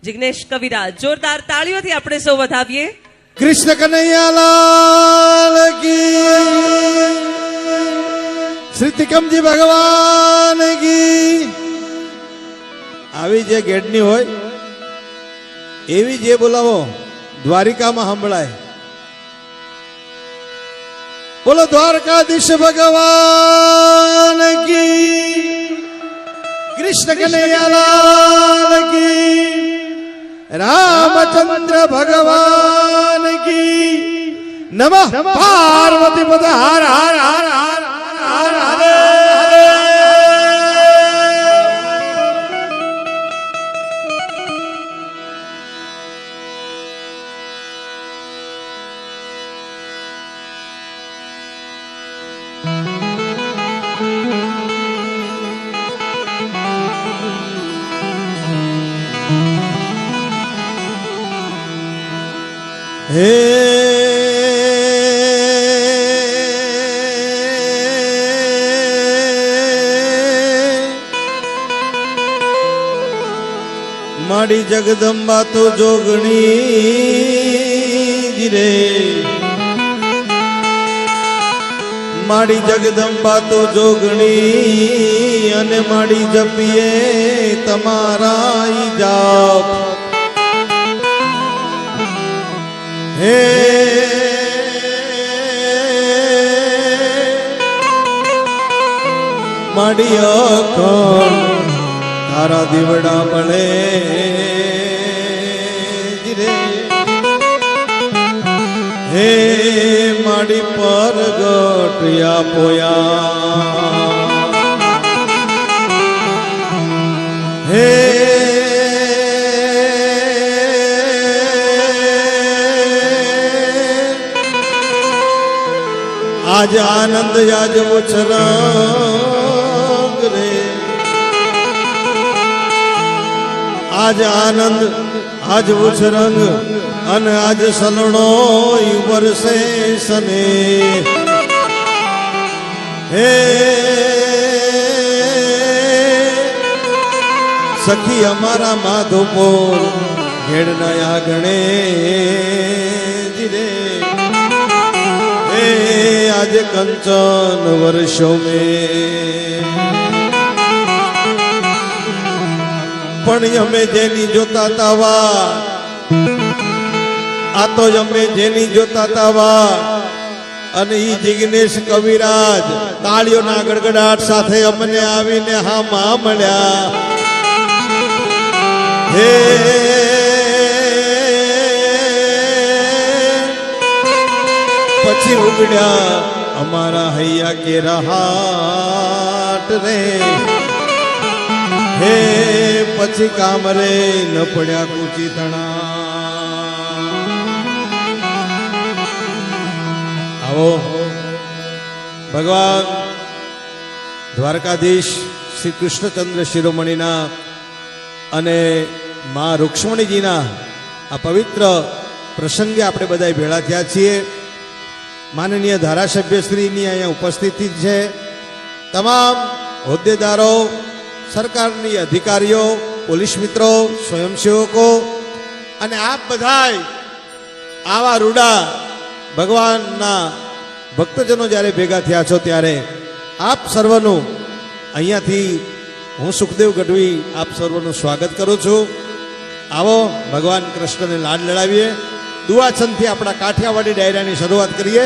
જિગ્નેશ કવિરાજ, જોરદાર તાળીઓથી આપણે સૌ વધાવીએ. કૃષ્ણ કનૈયાલાલ કી, શ્રી ત્રિકમજી ભગવાન કી. આવી જે ગેડની હોય એવી જે બોલાવો દ્વારિકામાં સંભળાય. બોલો દ્વારકાધીશ ભગવાન કી, કૃષ્ણ કનૈયાલાલ કી, રામચંદ્ર ભગવાન કી. નમઃ પાર્વતી પદ હર હર હર હર હર હરે. હે માડી જગદંબા તો જોગણી રે, માડી જગદંબા તો જોગણી અને માડી જપીએ તમારા ઈ જાપ. હે માડી અખંડ તારા દીવડા મળે રે. હે માડી પરગટિયા પોયા. હે આજ આનંદ આજ ઉછરંગ રે, આજ આનંદ આજ ઉછરંગ અને આજ સલણો વરસે સને. હે સખી અમારા માધોપોર ઘેડના આગણે રે. आज कंचन वर्षों में पण यमे जेनी जोता तावा, आ तो यमे जेनी जोता तावा. અને ઈ જિગ્નેશ કવિરાજ તાળીઓના ગડગડાટ સાથે અમને આવીને હા માં મળ્યા. હે પછી ઉગડ્યા અમારા હૈયા કે રહાટ રે. હે પછી કામ રે ન પડ્યા કુચી તણા. આવો ભગવાન દ્વારકાધીશ શ્રી કૃષ્ણચંદ્ર શિરોમણીના અને મા રૂક્ષ્મણીજીના આ પવિત્ર પ્રસંગે આપણે બધા ભેળા થયા છીએ. માનનીય ધારાસભ્યશ્રીની અહીંયા ઉપસ્થિતિ છે. તમામ હોદ્દેદારો, સરકારની અધિકારીઓ, પોલીસ મિત્રો, સ્વયંસેવકો અને આપ બધાય આવા રૂડા ભગવાનના ભક્તજનો જ્યારે ભેગા થયા છો ત્યારે આપ સર્વનું અહીંયાથી હું સુખદેવ ગઢવી આપ સર્વનું સ્વાગત કરું છું. આવો ભગવાન કૃષ્ણને લાડ લડાવીએ. દુઆછંદથી આપણા કાઠિયાવાડી ડાયરાની શરૂઆત કરીએ.